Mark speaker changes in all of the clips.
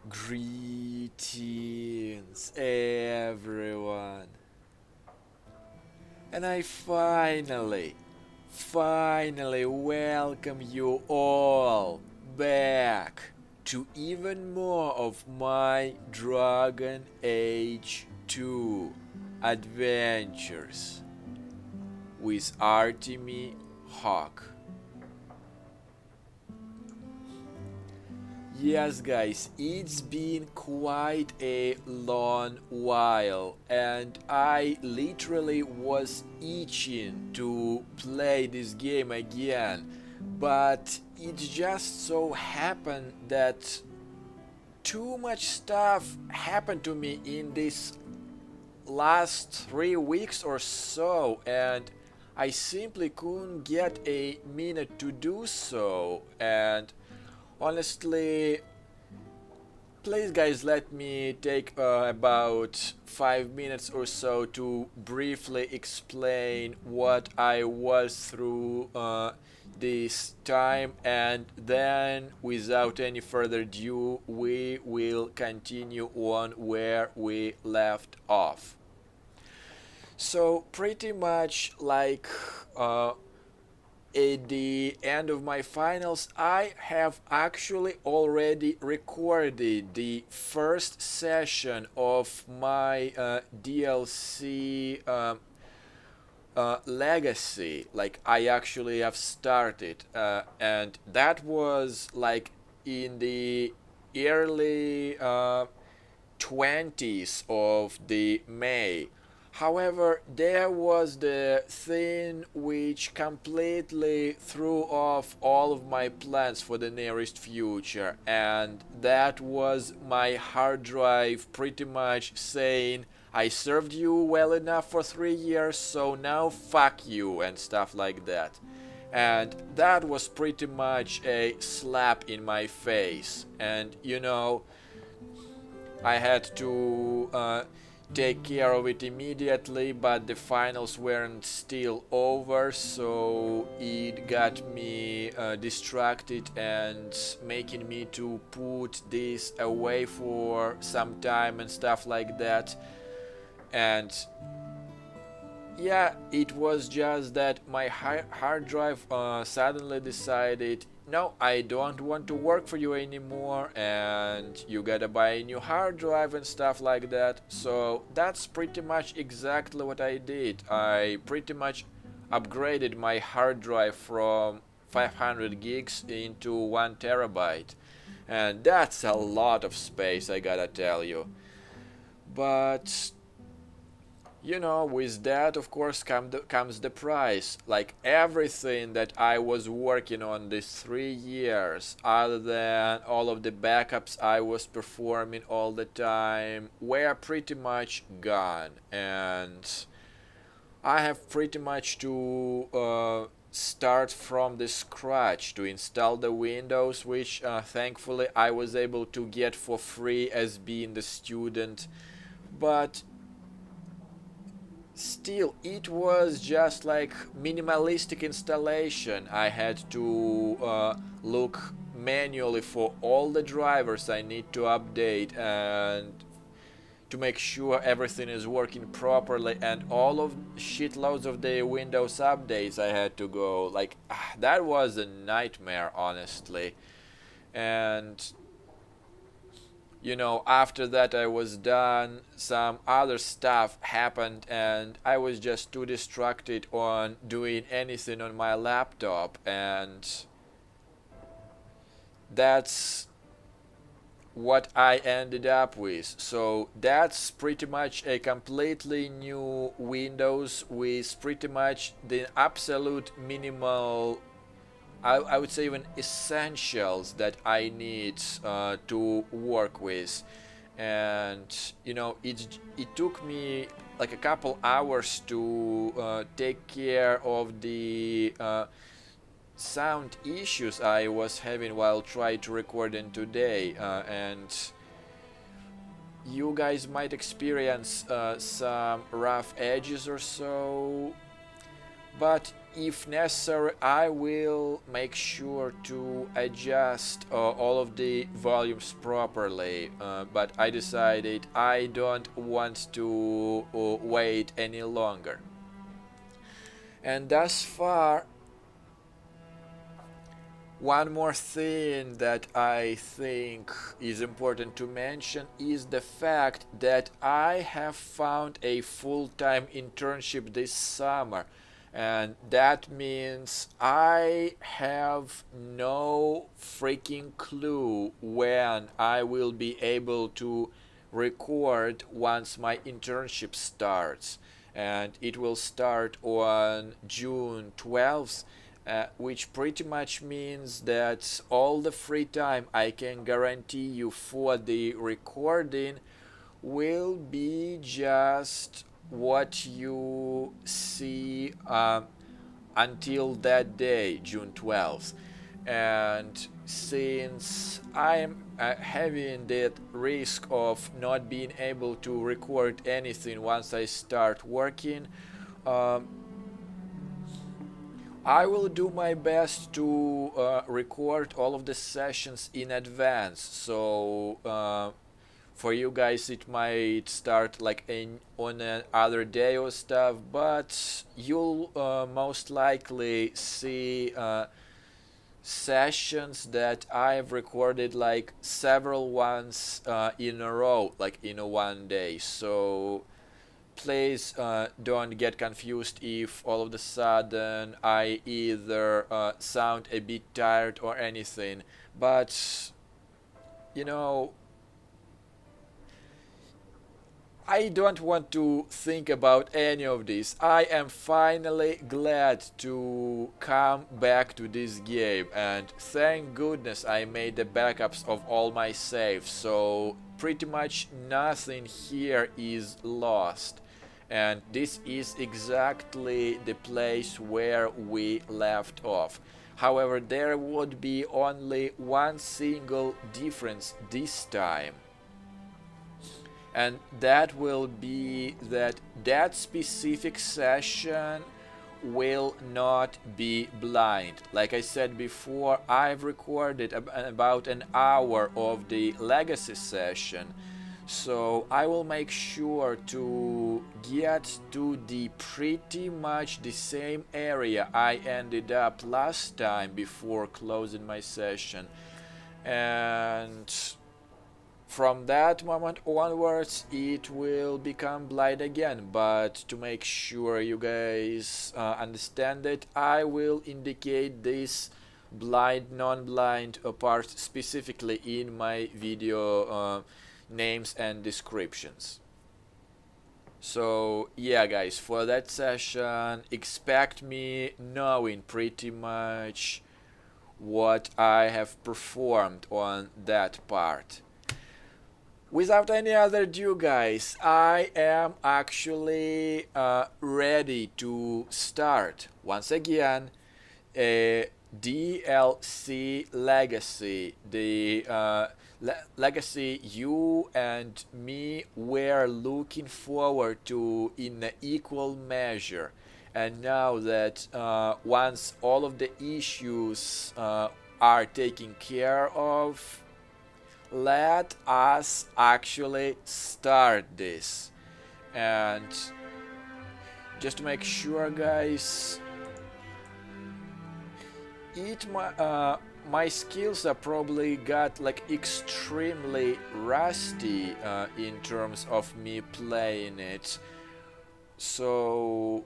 Speaker 1: Greetings, everyone, and I finally welcome you all back to even more of my Dragon Age 2 adventures with Artemy Hawk. Yes, guys, it's been quite a long while, and I literally was itching to play this game again. But it just so happened that too much stuff happened to me in this last 3 weeks or so, and I simply couldn't get a minute to do so. And honestly, please, guys, let me take about 5 minutes or so to briefly explain what I was through this time, and then, without any further ado, we will continue on where we left off. So, pretty much like at the end of my finals, I have actually already recorded the first session of my DLC legacy. Like, I actually have started, and that was like in the early 20s of the May. However, there was the thing which completely threw off all of my plans for the nearest future, and that was my hard drive pretty much saying, I served you well enough for 3 years, so now fuck you, and stuff like that. And that was pretty much a slap in my face. And I had to take care of it immediately, but the finals weren't still over, so it got me distracted and making me to put this away for some time and stuff like that. And yeah, it was just that my hard drive suddenly decided, no, I don't want to work for you anymore, and you gotta buy a new hard drive and stuff like that. So that's pretty much exactly what I did. I pretty much upgraded my hard drive from 500 gigs into 1 terabyte, and that's a lot of space, I gotta tell you. But with that, of course, comes the price. Like, everything that I was working on these 3 years, other than all of the backups I was performing all the time, were pretty much gone. And I have pretty much to start from the scratch to install the Windows, which thankfully I was able to get for free as being the student. But still, it was just like minimalistic installation. I had to look manually for all the drivers I need to update, and to make sure everything is working properly, and all of shitloads of the Windows updates I had to go. Like, that was a nightmare, honestly. And after that I was done, some other stuff happened, and I was just too distracted on doing anything on my laptop, and that's what I ended up with. So that's pretty much a completely new Windows with pretty much the absolute minimal, I would say even essentials that I need to work with. And it took me like a couple hours to take care of the sound issues I was having while trying to record in today, and you guys might experience some rough edges or so. But if necessary, I will make sure to adjust all of the volumes properly, but I decided I don't want to wait any longer. And thus far, one more thing that I think is important to mention is the fact that I have found a full-time internship this summer, and that means I have no freaking clue when I will be able to record once my internship starts. And it will start on June 12th, which pretty much means that all the free time I can guarantee you for the recording will be just what you see until that day, June 12th. And since I'm having that risk of not being able to record anything once I start working, um, I will do my best to record all of the sessions in advance. So for you guys, it might start like on another day or stuff, but you'll most likely see sessions that I've recorded like several ones in a row, like in a one day. So please don't get confused if all of a sudden I either sound a bit tired or anything, but you know, I don't want to think about any of this. I am finally glad to come back to this game, and thank goodness I made the backups of all my saves, so pretty much nothing here is lost. And this is exactly the place where we left off. However, there would be only one single difference this time, and that will be that that specific session will not be blind. Like I said before, I've recorded about an hour of the legacy session, so I will make sure to get to the pretty much the same area I ended up last time before closing my session. And from that moment onwards, it will become blind again. But to make sure you guys understand it, I will indicate this blind, non-blind part specifically in my video names and descriptions. So yeah guys, for that session expect me knowing pretty much what I have performed on that part. Without any other ado guys, I am actually ready to start once again a DLC Legacy, the legacy you and me were looking forward to in an equal measure. And now that once all of the issues are taken care of, let us actually start this. And just to make sure guys, my skills are probably got like extremely rusty in terms of me playing it, so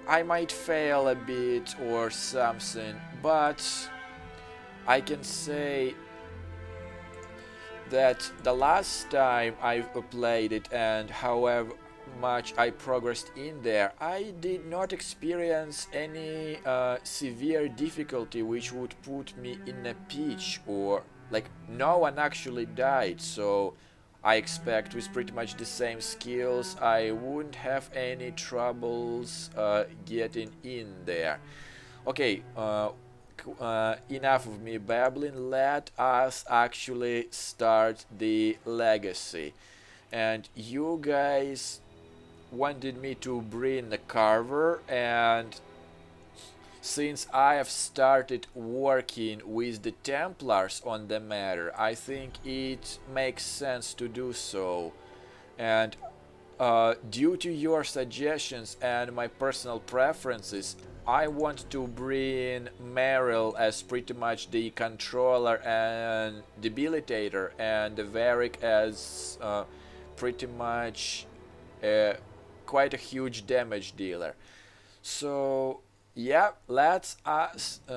Speaker 1: I might fail a bit or something, but I can say that the last time I played it and however much I progressed in there, I did not experience any severe difficulty which would put me in a pitch, or like no one actually died, so I expect with pretty much the same skills I wouldn't have any troubles getting in there. Okay, enough of me babbling, let us actually start the legacy. And you guys wanted me to bring the carver, and since I have started working with the Templars on the matter, I think it makes sense to do so. And due to your suggestions and my personal preferences, I want to bring Meryl as pretty much the controller and debilitator, and Varric as pretty much uh, quite a huge damage dealer. So yeah, let's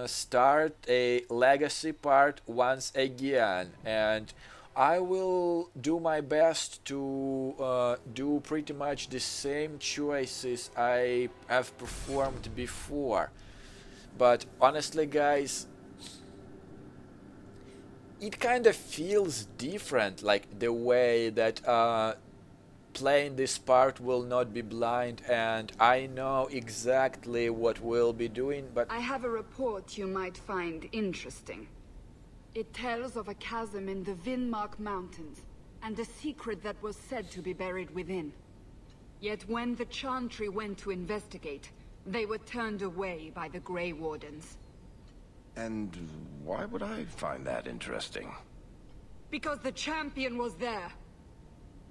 Speaker 1: start a legacy part once again, and I will do my best to do pretty much the same choices I have performed before. But honestly, guys, it kind of feels different, like the way that playing this part will not be blind, and I know exactly what we'll be doing, but
Speaker 2: I have a report you might find interesting. It tells of a chasm in the Vinmark Mountains, and a secret that was said to be buried within. Yet when the Chantry went to investigate, they were turned away by the Grey Wardens.
Speaker 3: And why would I find that interesting?
Speaker 2: Because the champion was there.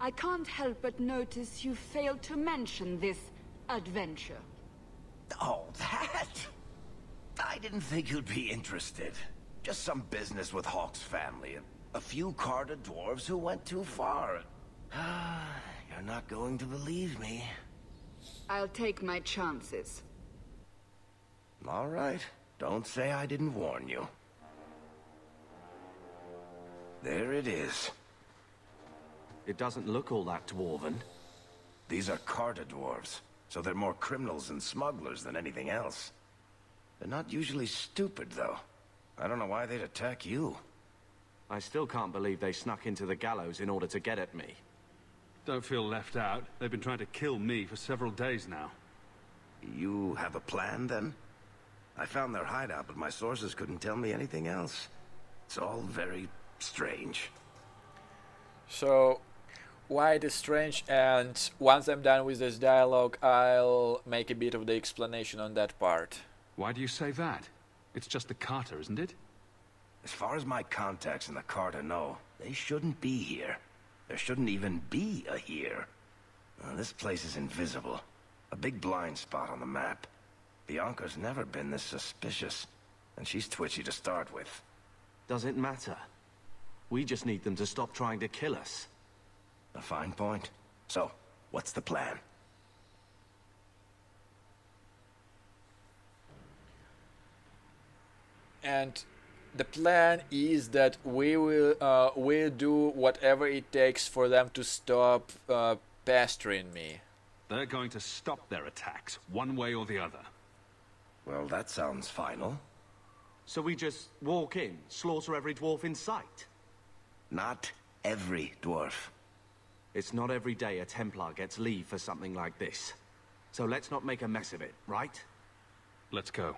Speaker 2: I can't help but notice you failed to mention this adventure.
Speaker 3: Oh, that? I didn't think you'd be interested. Just some business with Hawk's family. A few Carta dwarves who went too far. You're not going to believe me.
Speaker 2: I'll take my chances.
Speaker 3: All right. Don't say I didn't warn you. There it is.
Speaker 4: It doesn't look all that dwarven.
Speaker 3: These are Carta dwarves, so they're more criminals and smugglers than anything else. They're not usually stupid, though. I don't know why they'd attack you.
Speaker 4: I still can't believe they snuck into the gallows in order to get at me.
Speaker 5: Don't feel left out. They've been trying to kill me for several days now.
Speaker 3: You have a plan, then? I found their hideout, but my sources couldn't tell me anything else. It's all very strange.
Speaker 1: so why it is strange, and once I'm done with this dialogue, I'll make a bit of the explanation on that part.
Speaker 5: Why do you say that? It's just the Carta, isn't it?
Speaker 3: As far as my contacts in the Carta know, they shouldn't be here. There shouldn't even be a here. This place is invisible. A big blind spot on the map. Bianca's never been this suspicious, and she's twitchy to start with.
Speaker 4: Does it matter? We just need them to stop trying to kill us.
Speaker 3: A fine point. So, what's the plan?
Speaker 1: And the plan is that we'll do whatever it takes for them to stop pestering me.
Speaker 5: They're going to stop their attacks, one way or the other.
Speaker 3: Well, that sounds final.
Speaker 4: So we just walk in, slaughter every dwarf in sight?
Speaker 3: Not every dwarf.
Speaker 4: It's not every day a Templar gets leave for something like this. So let's not make a mess of it, right?
Speaker 5: Let's go.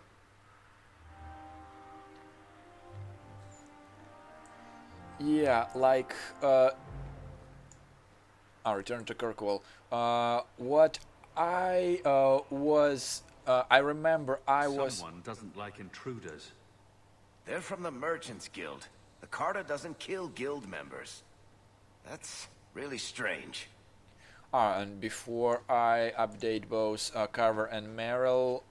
Speaker 1: Yeah, like I'll return to Kirkwall. What I I remember I was.
Speaker 5: Someone doesn't like intruders.
Speaker 3: They're from the Merchants Guild. The Carta doesn't kill guild members. That's really strange.
Speaker 1: And before I update both Carver and Meryl,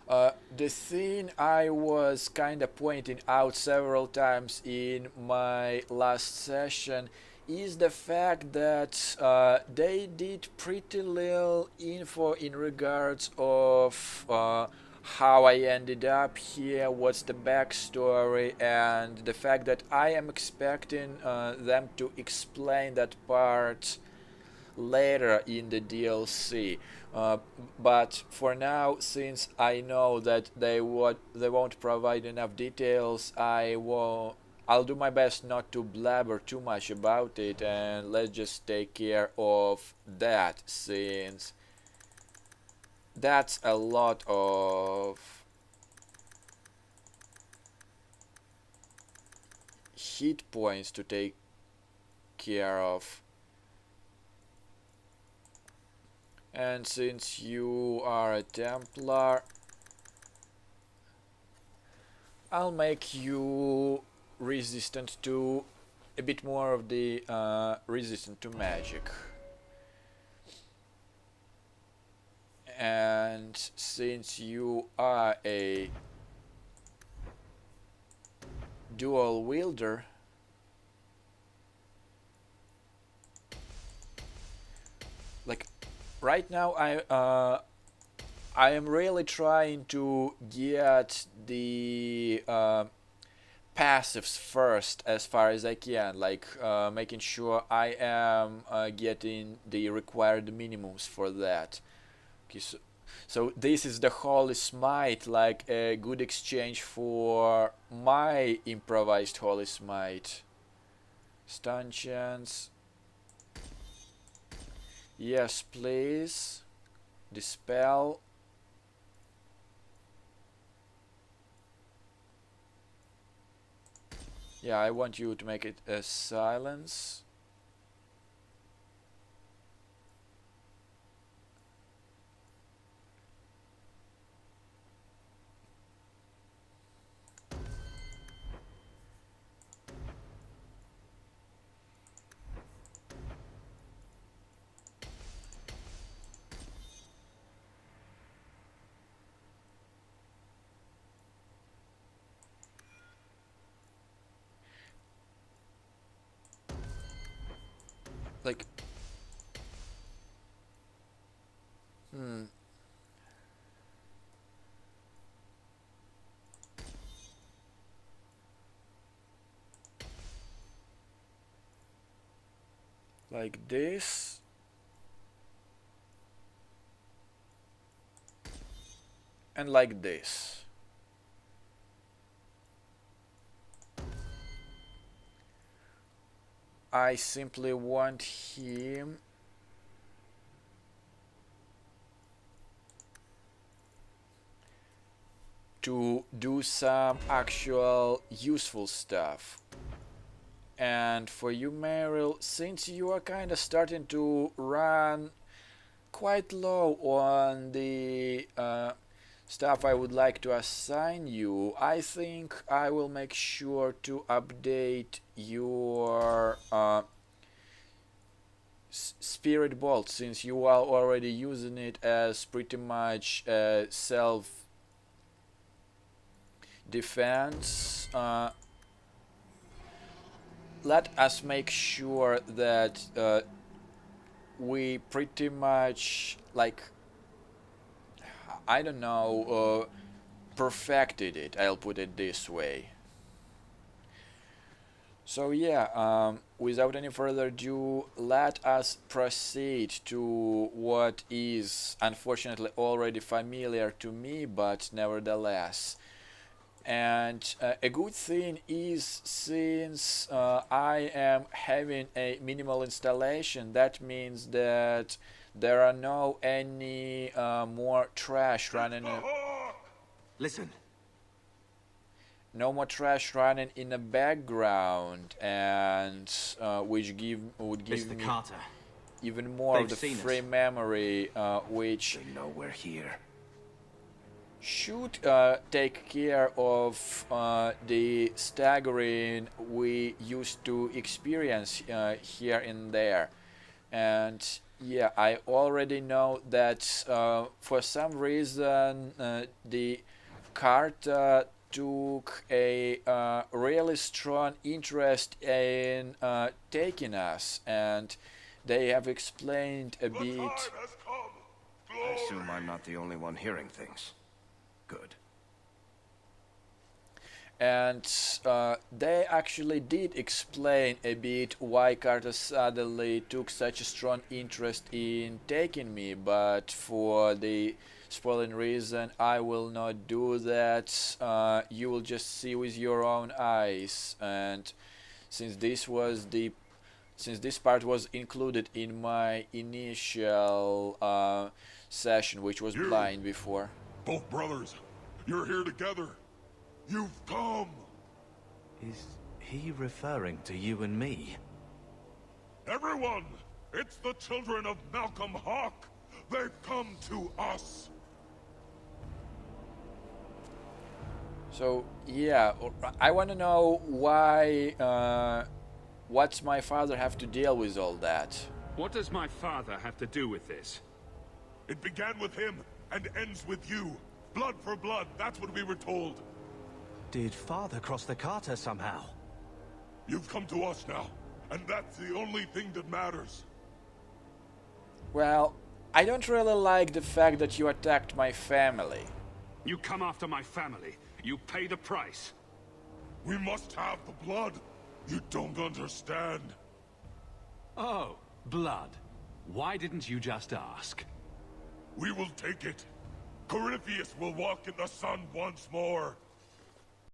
Speaker 1: the thing I was kind of pointing out several times in my last session is the fact that they did pretty little info in regards of how I ended up here, what's the backstory, and the fact that I am expecting them to explain that part later in the DLC. But for now, since I know that they won't provide enough details, I'll do my best not to blabber too much about it, and let's just take care of that, since that's a lot of hit points to take care of. And since you are a Templar, I'll make you resistant to a bit more of the resistant to magic. And since you are a dual wielder, like right now I am really trying to get the passives first as far as I can, like making sure I am getting the required minimums for that. Okay, so this is the Holy Smite, like a good exchange for my improvised Holy Smite. Stun chance. Yes, please. Dispel. Yeah, I want you to make it a silence. Like, like this. And like this. I simply want him to do some actual useful stuff. And for you, Meryl, since you are kind of starting to run quite low on the stuff I would like to assign you, I think I will make sure to update your Spirit Bolt, since you are already using it as pretty much self defense. Let us make sure that we pretty much, like, I don't know, perfected it, I'll put it this way. So yeah, without any further ado, let us proceed to what is unfortunately already familiar to me, but nevertheless. And a good thing is, since I am having a minimal installation, that means that there are no any more trash running.
Speaker 4: Listen.
Speaker 1: No more trash running in the background, and which would give
Speaker 4: Mr.
Speaker 1: me
Speaker 4: Carta.
Speaker 1: even more
Speaker 4: They've
Speaker 1: of the
Speaker 4: seen
Speaker 1: free
Speaker 4: us.
Speaker 1: memory, which
Speaker 3: They know we're here.
Speaker 1: should take care of the staggering we used to experience here and there. And yeah, I already know that for some reason the Carta took a really strong interest in taking us, and they have explained a bit.
Speaker 3: I assume I'm not the only one hearing things. Good.
Speaker 1: And they actually did explain a bit why Carter suddenly took such a strong interest in taking me, but for the spoiling reason I will not do that. You will just see with your own eyes. And since this part was included in my initial session, which was blind before.
Speaker 6: Both brothers, you're here together. You've come.
Speaker 4: Is he referring to you and me?
Speaker 6: Everyone, it's the children of Malcolm Hawk. They've come to us.
Speaker 1: So, yeah, I want to know why, what's my father have to deal with all that?
Speaker 5: What does my father have to do with this?
Speaker 6: It began with him and ends with you. Blood for blood, that's what we were told.
Speaker 4: Did Father cross the Carta somehow?
Speaker 6: You've come to us now, and that's the only thing that matters.
Speaker 1: Well, I don't really like the fact that you attacked my family.
Speaker 5: You come after my family. You pay the price.
Speaker 6: We must have the blood. You don't understand.
Speaker 5: Oh, blood. Why didn't you just ask?
Speaker 6: We will take it. Corypheus will walk in the sun once more.